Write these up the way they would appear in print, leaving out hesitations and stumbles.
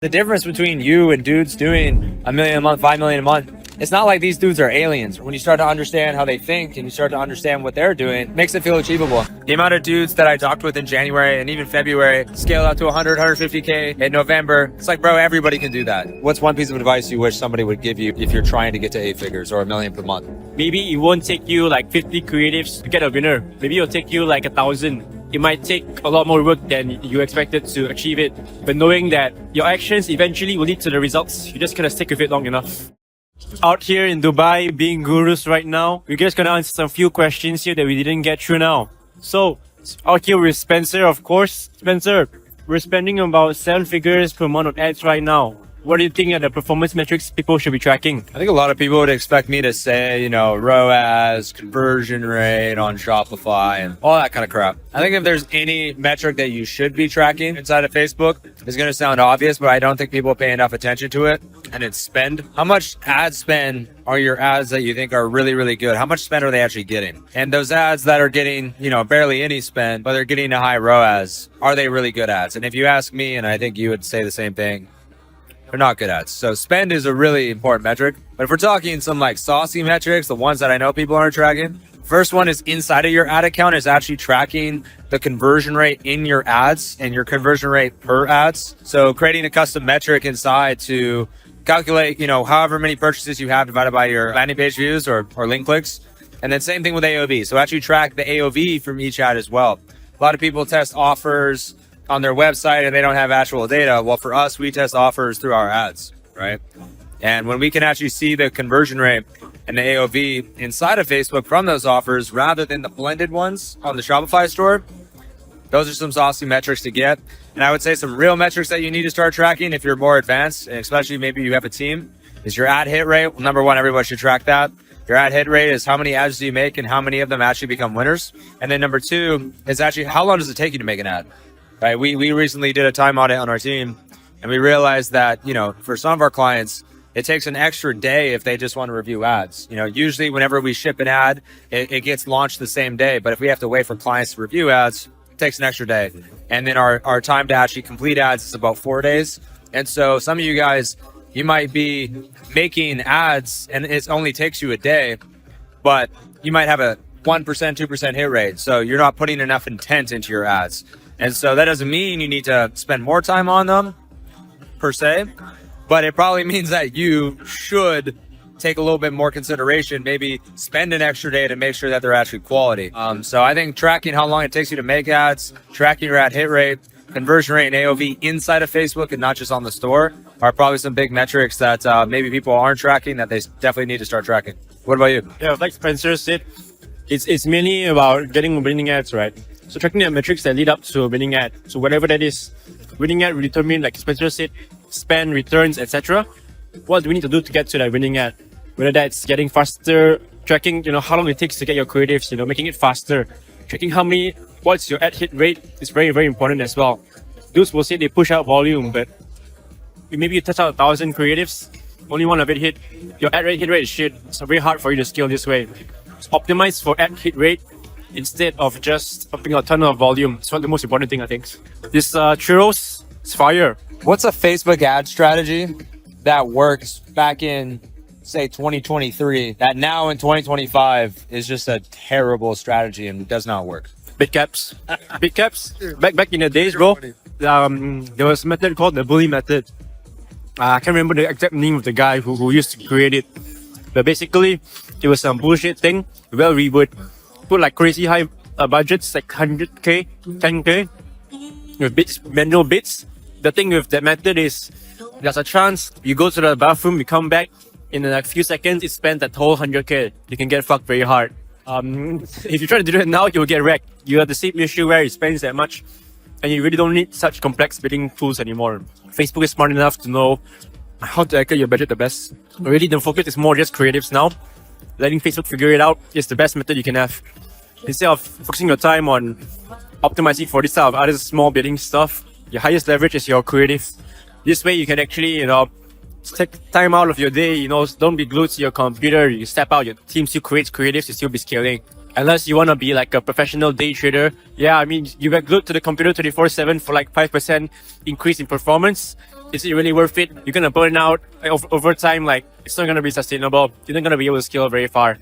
The difference between you and dudes doing $1 million a month, $5 million a month, it's not like these dudes are aliens. When you start to understand how they think and you start to understand what they're doing, it makes it feel achievable. The amount of dudes that I talked with in January and even February scale out to 100, 150K in November. It's like, bro, everybody can do that. What's one piece of advice you wish somebody would give you if you're trying to get to 8 figures or $1 million per month? Maybe it won't take you like 50 creatives to get a winner. Maybe it'll take you like 1,000. It might take a lot more work than you expected to achieve it. But knowing that your actions eventually will lead to the results, you just gotta stick with it long enough. Out here in Dubai, being gurus right now, we're just gonna answer some few questions here that we didn't get through now. So, out here with Spencer, of course. Spencer, we're spending about 7 figures per month on ads right now. What do you think are the performance metrics people should be tracking? I think a lot of people would expect me to say, ROAS, conversion rate on Shopify, and all that kind of crap. I think if there's any metric that you should be tracking inside of Facebook, it's going to sound obvious, but I don't think people pay enough attention to it, and it's spend. How much ad spend are your ads that you think are really, really good? How much spend are they actually getting? And those ads that are getting, barely any spend, but they're getting a high ROAS, are they really good ads? And if you ask me, and I think you would say the same thing, they're not good ads. So spend is a really important metric. But if we're talking some like saucy metrics, the ones that I know people aren't tracking, first one is inside of your ad account is actually tracking the conversion rate in your ads and your conversion rate per ads. So creating a custom metric inside to calculate, however many purchases you have divided by your landing page views or link clicks. And then same thing with AOV. So actually track the AOV from each ad as well. A lot of people test offers on their website and they don't have actual data. Well, for us, we test offers through our ads, right? And when we can actually see the conversion rate and the AOV inside of Facebook from those offers rather than the blended ones on the Shopify store, those are some saucy metrics to get. And I would say some real metrics that you need to start tracking if you're more advanced, and especially maybe you have a team, is your ad hit rate. Well, number one, everybody should track that. Your ad hit rate is how many ads do you make and how many of them actually become winners. And then number two is actually how long does it take you to make an ad? Right? We recently did a time audit on our team, and we realized that, for some of our clients, it takes an extra day if they just want to review ads. Usually whenever we ship an ad, it gets launched the same day. But if we have to wait for clients to review ads, it takes an extra day. And then our time to actually complete ads is about 4 days. And so some of you guys, you might be making ads and it only takes you a day, but you might have a 1%, 2% hit rate. So you're not putting enough intent into your ads. And so that doesn't mean you need to spend more time on them per se, but it probably means that you should take a little bit more consideration, maybe spend an extra day to make sure that they're actually quality. So I think tracking how long it takes you to make ads, tracking your ad hit rate, conversion rate, and AOV inside of Facebook and not just on the store are probably some big metrics that maybe people aren't tracking that they definitely need to start tracking. What about you? Yeah, like Spencer said, it's mainly about getting winning ads, right? So tracking the metrics that lead up to a winning ad. So whatever that is, winning ad will determine, like Spencer said, spend, returns, etc. What do we need to do to get to that winning ad? Whether that's getting faster, tracking, how long it takes to get your creatives, making it faster. Tracking what's your ad hit rate is very, very important as well. Dudes will say they push out volume, but maybe you test out 1,000 creatives, only one of it hit. Your ad hit rate is shit. It's very hard for you to scale this way. So optimize for ad hit rate instead of just pumping a ton of volume. It's one of the most important thing, I think. This churros is fire. What's a Facebook ad strategy that works back in, say, 2023, that now in 2025 is just a terrible strategy and does not work? Big caps. Big caps. Back in the days, bro, there was a method called the bully method. I can't remember the exact name of the guy who used to create it. But basically, it was some bullshit thing. Well, we would put like crazy high budgets, like 100K, 10K, with bits, manual bits. The thing with that method is there's a chance you go to the bathroom, you come back, in a few seconds, it spent that whole 100K. You can get fucked very hard. If you try to do it now, you'll get wrecked. You have the same issue where it spends that much, and you really don't need such complex bidding tools anymore. Facebook is smart enough to know how to allocate your budget the best. Really, the focus is more just creatives now. Letting Facebook figure it out is the best method you can have. Instead of focusing your time on optimizing for this type of other small bidding stuff, your highest leverage is your creative. This way you can actually, take time out of your day, don't be glued to your computer. You step out, your team still creates creatives, you still be scaling. Unless you want to be like a professional day trader. Yeah, I mean, you get glued to the computer 24/7 for like 5% increase in performance. is it really worth it? You're gonna burn out over time. Like it's not gonna be sustainable. You're not gonna be able to scale very far.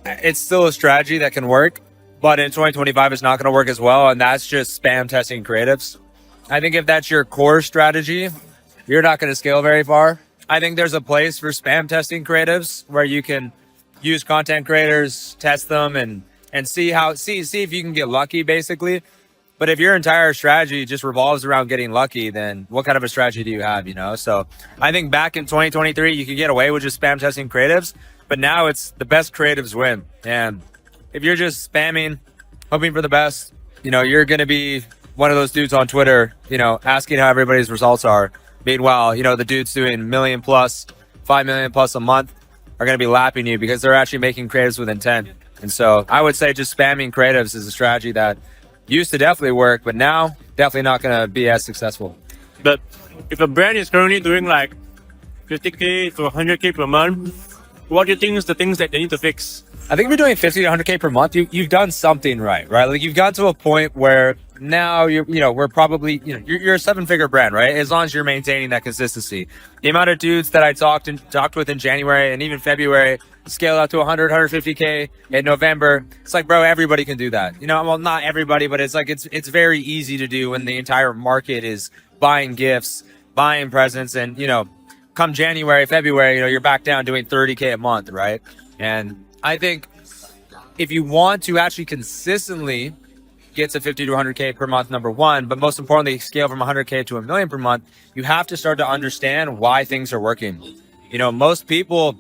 It's still a strategy that can work, but in 2025, it's not going to work as well. And that's just spam testing creatives. I think if that's your core strategy, you're not going to scale very far. I think there's a place for spam testing creatives where you can use content creators, test them, and see if you can get lucky, basically. But if your entire strategy just revolves around getting lucky, then what kind of a strategy do you have, you know? So I think back in 2023, you could get away with just spam testing creatives, but now it's the best creatives win. And if you're just spamming, hoping for the best, you know, you're going to be one of those dudes on Twitter, you know, asking how everybody's results are. Meanwhile, you know, the dudes doing million plus, 5 million plus a month are going to be lapping you because they're actually making creatives with intent. And so I would say just spamming creatives is a strategy that used to definitely work, but now definitely not going to be as successful. But if a brand is currently doing like 50K to 100K per month, what do you think is the things that they need to fix? I think if you're doing 50 to 100K per month, you've done something right? Like you've got to a point where now we're probably, you're a 7-figure brand, right? As long as you're maintaining that consistency. The amount of dudes that I talked with in January and even February scale out to 100, 150K in November. It's like, bro, everybody can do that. Well, not everybody, but it's like, it's very easy to do when the entire market is buying gifts, buying presents. And, come January, February, you're back down doing 30K a month, right? And I think if you want to actually consistently get to 50 to 100K per month, number one, but most importantly, scale from 100K to $1 million per month, you have to start to understand why things are working. Most people,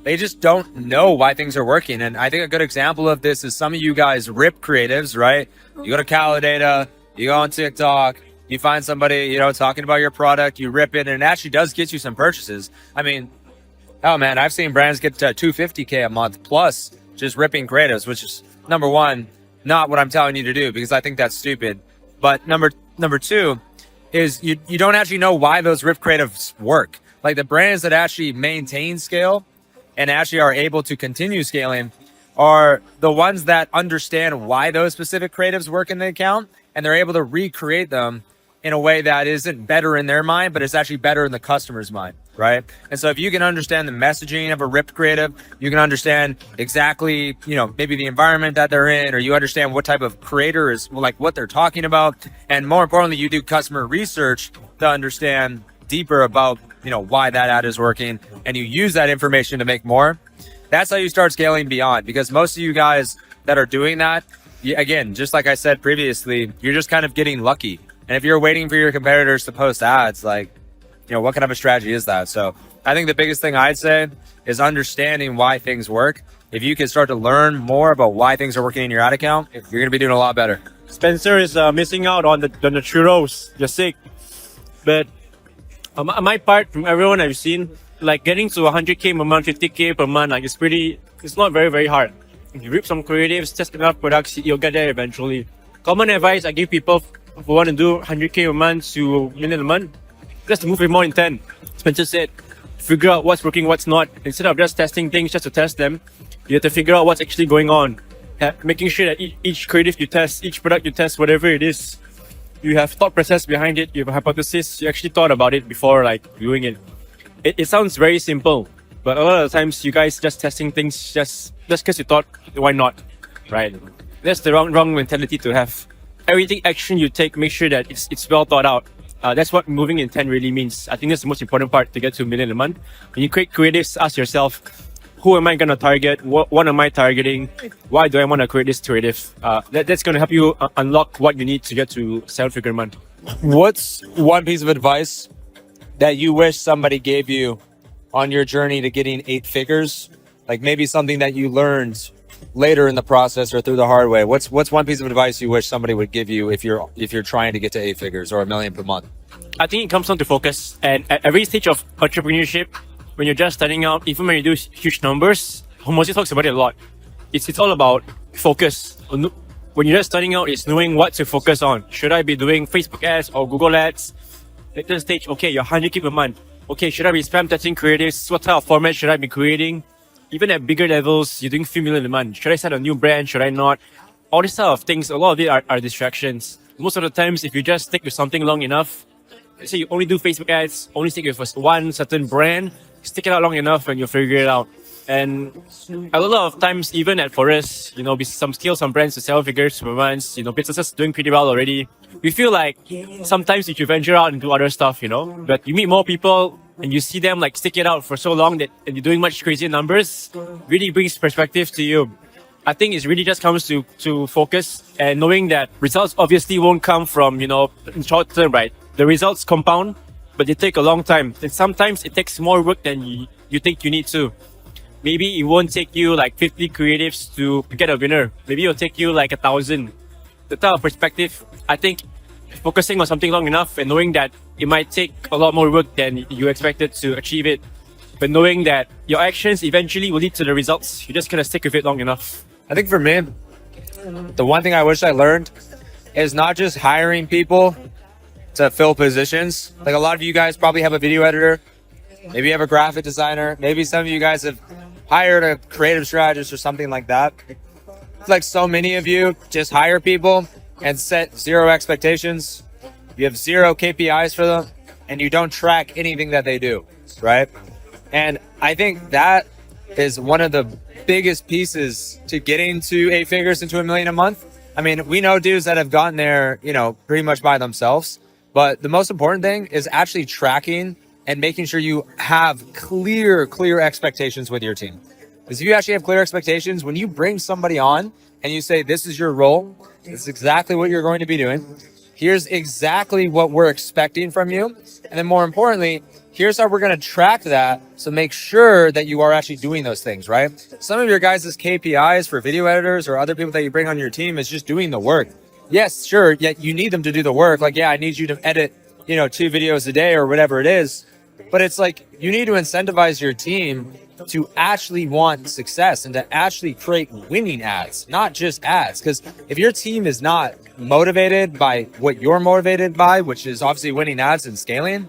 they just don't know why things are working. And I think a good example of this is some of you guys rip creatives, right? You go to Calidata, you go on TikTok, you find somebody, talking about your product, you rip it, and it actually does get you some purchases. I mean, oh man, I've seen brands get to 250K a month plus just ripping creatives, which is number one, not what I'm telling you to do because I think that's stupid. But number two is you don't actually know why those rip creatives work. Like the brands that actually maintain scale and actually are able to continue scaling are the ones that understand why those specific creatives work in the account, and they're able to recreate them in a way that isn't better in their mind, but it's actually better in the customer's mind, right? And so if you can understand the messaging of a ripped creative, you can understand exactly, maybe the environment that they're in, or you understand what type of creator is, like what they're talking about. And more importantly, you do customer research to understand deeper about, why that ad is working, and you use that information to make more. That's how you start scaling beyond, because most of you guys that are doing that, again, just like I said previously, you're just kind of getting lucky. And if you're waiting for your competitors to post ads, like, what kind of a strategy is that? So I think the biggest thing I'd say is understanding why things work. If you can start to learn more about why things are working in your ad account, you're going to be doing a lot better. Spencer is missing out on the churros. You're sick. But on my part, from everyone I've seen, like getting to 100K per month, 50K per month, like it's not very, very hard. If you rip some creatives, test enough products, you'll get there eventually. Common advice I give people who want to do 100K a month to $1 million a month, just to move with more intent. Spencer said, figure out what's working, what's not. Instead of just testing things just to test them, you have to figure out what's actually going on. Making sure that each creative you test, each product you test, whatever it is, you have thought process behind it, you have a hypothesis, you actually thought about it before doing it. It sounds very simple, but a lot of the times you guys just testing things just because you thought, why not, right? That's the wrong mentality to have. Everything action you take, make sure that it's well thought out. That's what moving intent really means. I think that's the most important part to get to $1 million a month. When you create creatives, ask yourself, who am I going to target? What am I targeting? Why do I want to create this creative? That's going to help you unlock what you need to get to 7-figure a month. What's one piece of advice that you wish somebody gave you on your journey to getting 8 figures? Like maybe something that you learned later in the process or through the hard way. What's one piece of advice you wish somebody would give you if you're trying to get to 8 figures or $1 million per month? I think it comes down to focus. And at every stage of entrepreneurship, when you're just starting out, even when you do huge numbers, Homosi talks about it a lot. It's all about focus. When you're just starting out, it's knowing what to focus on. Should I be doing Facebook ads or Google ads? Later stage, okay, you're 100K per month. Okay, should I be spam testing creatives? What type of format should I be creating? Even at bigger levels, you're doing $3 million a month. Should I start a new brand? Should I not? All these type of things, a lot of it are distractions. Most of the times, if you just stick with something long enough, say you only do Facebook ads, only stick with one certain brand, stick it out long enough and you'll figure it out. And a lot of times, even at Forest, with some scale, some brands to 7 figures per month, businesses doing pretty well already. We feel like sometimes if you venture out and do other stuff, but you meet more people and you see them like stick it out for so long that and you're doing much crazier numbers, really brings perspective to you. I think it really just comes to focus and knowing that results obviously won't come from, in short term, right? The results compound, but they take a long time. And sometimes it takes more work than you think you need to. Maybe it won't take you like 50 creatives to get a winner. Maybe it'll take you like 1,000. The type of perspective, I think focusing on something long enough and knowing that it might take a lot more work than you expected to achieve it, but knowing that your actions eventually will lead to the results, you just gotta stick with it long enough. I think for me, the one thing I wish I learned is not just hiring people to fill positions. Like a lot of you guys probably have a video editor, maybe you have a graphic designer, maybe some of you guys have hired a creative strategist or something like that. It's like so many of you just hire people and set 0 expectations. You have 0 KPIs for them and you don't track anything that they do, right? And I think that is one of the biggest pieces to getting to 8 figures into $1 million a month. I mean, we know dudes that have gotten there, pretty much by themselves. But the most important thing is actually tracking and making sure you have clear expectations with your team. Because if you actually have clear expectations, when you bring somebody on and you say, this is your role, this is exactly what you're going to be doing, here's exactly what we're expecting from you. And then more importantly, here's how we're going to track that. So make sure that you are actually doing those things, right? Some of your guys' KPIs for video editors or other people that you bring on your team is just doing the work. Yes, sure. Yet you need them to do the work. Like, yeah, I need you to edit, 2 videos a day or whatever it is. But it's like, you need to incentivize your team to actually want success and to actually create winning ads, not just ads. Because if your team is not motivated by what you're motivated by, which is obviously winning ads and scaling,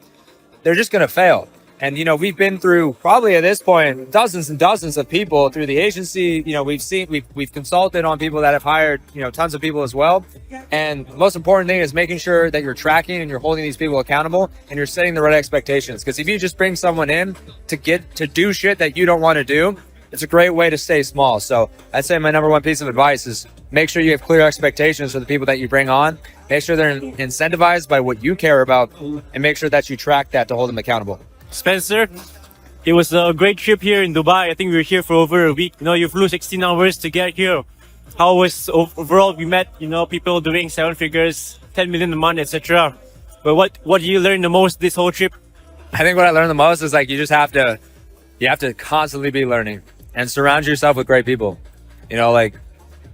they're just going to fail. And, we've been through probably at this point, dozens and dozens of people through the agency. We've consulted on people that have hired, tons of people as well. And the most important thing is making sure that you're tracking and you're holding these people accountable and you're setting the right expectations. Because if you just bring someone in to do shit that you don't want to do, it's a great way to stay small. So I'd say my number one piece of advice is make sure you have clear expectations for the people that you bring on. Make sure they're incentivized by what you care about and make sure that you track that to hold them accountable. Spencer, it was a great trip here in Dubai. I think we were here for over a week. You flew 16 hours to get here. How was overall? We met, people doing 7 figures, 10 million a month, etc. But what did you learn the most this whole trip? I think what I learned the most is like you have to constantly be learning and surround yourself with great people. Like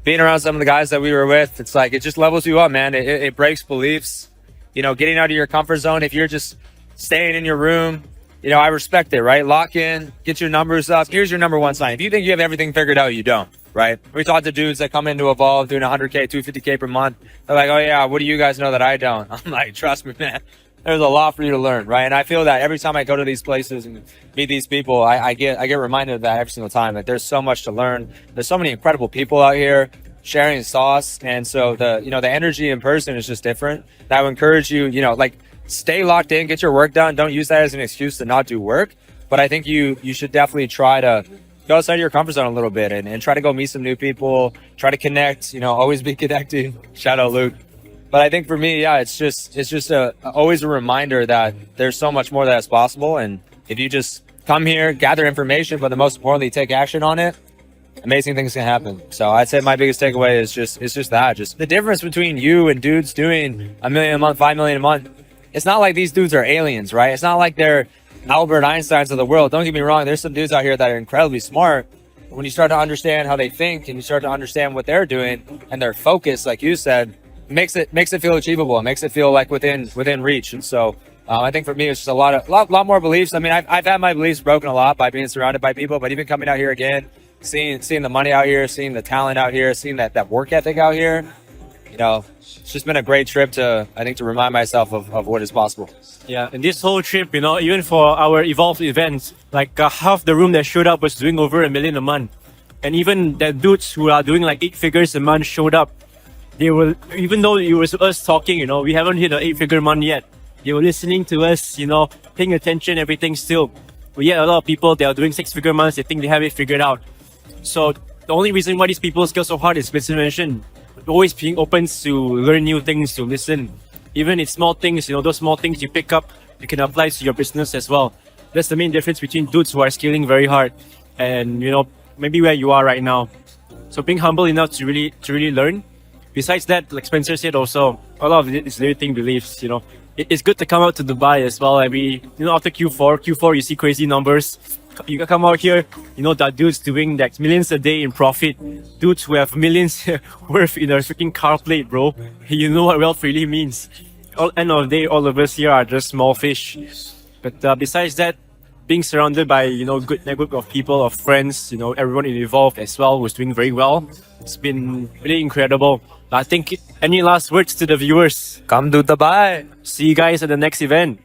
being around some of the guys that we were with, it's like it just levels you up, man. It breaks beliefs. Getting out of your comfort zone. If you're just staying in your room, I respect it, right? Lock in, get your numbers up. Here's your number one sign. If you think you have everything figured out, you don't, right? We talk to dudes that come into Evolve doing 100K, 250K per month. They're like, oh yeah, what do you guys know that I don't? I'm like, trust me, man. There's a lot for you to learn, right? And I feel that every time I go to these places and meet these people, I get reminded of that every single time. That there's so much to learn. There's so many incredible people out here sharing sauce, and so the energy in person is just different. And I would encourage you, stay locked in, get your work done. Don't use that as an excuse to not do work. But I think you should definitely try to go outside of your comfort zone a little bit and try to go meet some new people, try to connect, always be connecting. Shout out Luke. But I think for me, yeah, it's just always a reminder that there's so much more that's possible. And if you just come here, gather information, but the most importantly, take action on it, amazing things can happen. So I'd say my biggest takeaway is just the difference between you and dudes doing $1 million a month, $5 million a month. It's not like these dudes are aliens, right? It's not like they're Albert Einsteins of the world. Don't get me wrong. There's some dudes out here that are incredibly smart. When you start to understand how they think and you start to understand what they're doing and their focus, like you said, makes it feel achievable. It makes it feel like within reach. And so I think for me, it's just a lot more beliefs. I mean, I've had my beliefs broken a lot by being surrounded by people, but even coming out here again, seeing the money out here, seeing the talent out here, seeing that work ethic out here, it's just been a great trip to remind myself of what is possible. Yeah, and this whole trip, even for our Evolve events, like half the room that showed up was doing over $1 million a month. And even the dudes who are doing like 8 figures a month showed up. They were, even though it was us talking, we haven't hit an 8-figure month yet. They were listening to us, paying attention, everything still. But yet a lot of people, they are doing 6-figure months, they think they have it figured out. So the only reason why these people scale so hard is mentioned, always being open to learn new things, to listen. Even it's small things, those small things you pick up, you can apply to your business as well. That's the main difference between dudes who are scaling very hard and, maybe where you are right now. So being humble enough to really learn. Besides that, like Spencer said also, a lot of it is limiting beliefs, It's good to come out to Dubai as well. After Q4 you see crazy numbers. You come out here, that dude's doing like millions a day in profit. Dudes who have millions worth in a freaking car plate, bro. You know what wealth really means. End of the day, all of us here are just small fish. But besides that, being surrounded by, good network of people, of friends, everyone involved as well who's doing very well. It's been really incredible. I think any last words to the viewers? Come to Dubai. See you guys at the next event.